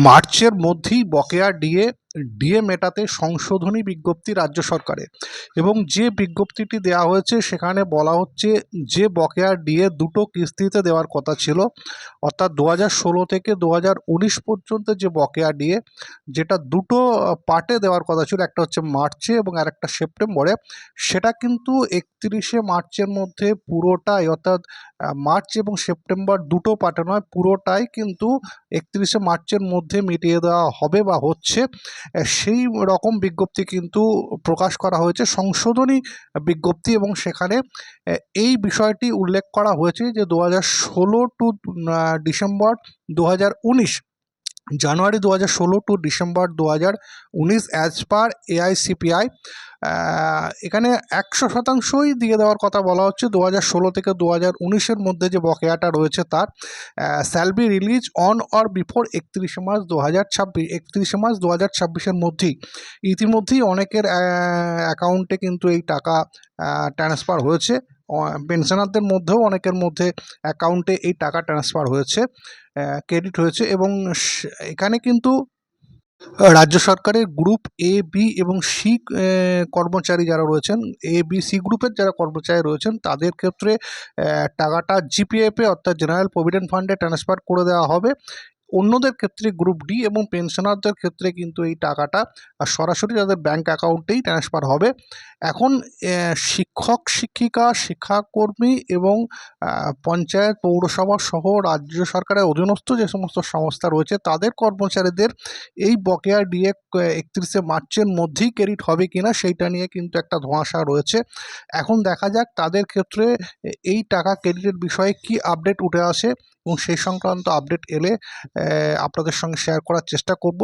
মার্চের মধ্যেই বকেয়া ডিএ মেটাতে সংশোধনী বিজ্ঞপ্তি রাজ্য সরকারের। এবং যে বিজ্ঞপ্তিটি দেওয়া হয়েছে সেখানে বলা হচ্ছে যে বকেয়া ডিএ দুটো কিস্তিতে দেওয়ার কথা ছিল, অর্থাৎ 2016 থেকে 2019 পর্যন্ত যে বকেয়া ডিএ, যেটা দুটো পার্টে দেওয়ার কথা ছিল, একটা হচ্ছে মার্চে এবং আরেকটা সেপ্টেম্বরে, সেটা কিন্তু 31শে মার্চের মধ্যে পুরোটাই, অর্থাৎ মার্চ এবং সেপ্টেম্বর দুটো পার্টে নয়, পুরোটাই কিন্তু 31শে মার্চের মধ্যে মিটিয়ে দেওয়া হবে বা হচ্ছে। সেই রকম বিজ্ঞপ্তি কিন্তু প্রকাশ করা হয়েছে, সংশোধনী বিজ্ঞপ্তি, এবং সেখানে এই বিষয়টি উল্লেখ করা হয়েছে যে 2016 to December 2019, January 2016 to December 2019 as per AICPI, এখানে 100%ই দিয়ে দেওয়ার কথা বলা হচ্ছে। 2016 থেকে 2019-এর মধ্যে যে বকেয়াটা রয়েছে তার shall be released on or before 31শে মার্চ 2026, 31শে মার্চ 2026-এর মধ্যেই। ইতিমধ্যেই অনেকের অ্যাকাউন্টে কিন্তু এই টাকা ট্রান্সফার হয়েছে, পেনশনারদের মধ্যেও অনেকের মধ্যে অ্যাকাউন্টে এই টাকা ট্রান্সফার হয়েছে, ক্রেডিট হয়েছে। এবং এখানে কিন্তু রাজ্য সরকারের গ্রুপ এ, বি এবং সি কর্মচারী যারা রয়েছেন, এ, বি, সি গ্রুপের যারা কর্মচারী রয়েছেন তাদের ক্ষেত্রে টাকাটা জিপিএফে, অর্থাৎ জেনারেল প্রভিডেন্ট ফান্ডে ট্রান্সফার করে দেওয়া হবে। অন্যদের ক্ষেত্রে গ্রুপ ডি এবং পেনশনারদের ক্ষেত্রে কিন্তু এই টাকাটা সরাসরি তাদের ব্যাঙ্ক অ্যাকাউন্টেই ট্রান্সফার হবে। এখন শিক্ষক, শিক্ষিকা, শিক্ষাকর্মী এবং পঞ্চায়েত, পৌরসভা সহ রাজ্য সরকারের অধীনস্থ যে সমস্ত সংস্থা রয়েছে তাদের কর্মচারীদের এই বকেয়া ডিএ 31শে মার্চের মধ্যেই ক্রেডিট হবে কিনা সেইটা নিয়ে কিন্তু একটা ধোঁয়াশা রয়েছে। এখন দেখা যাক তাদের ক্ষেত্রে এই টাকা ক্রেডিটের বিষয়ে কি আপডেট উঠে আসে, এবং সেই সংক্রান্ত আপডেট এলে আপনাদের সঙ্গে শেয়ার করার চেষ্টা করব।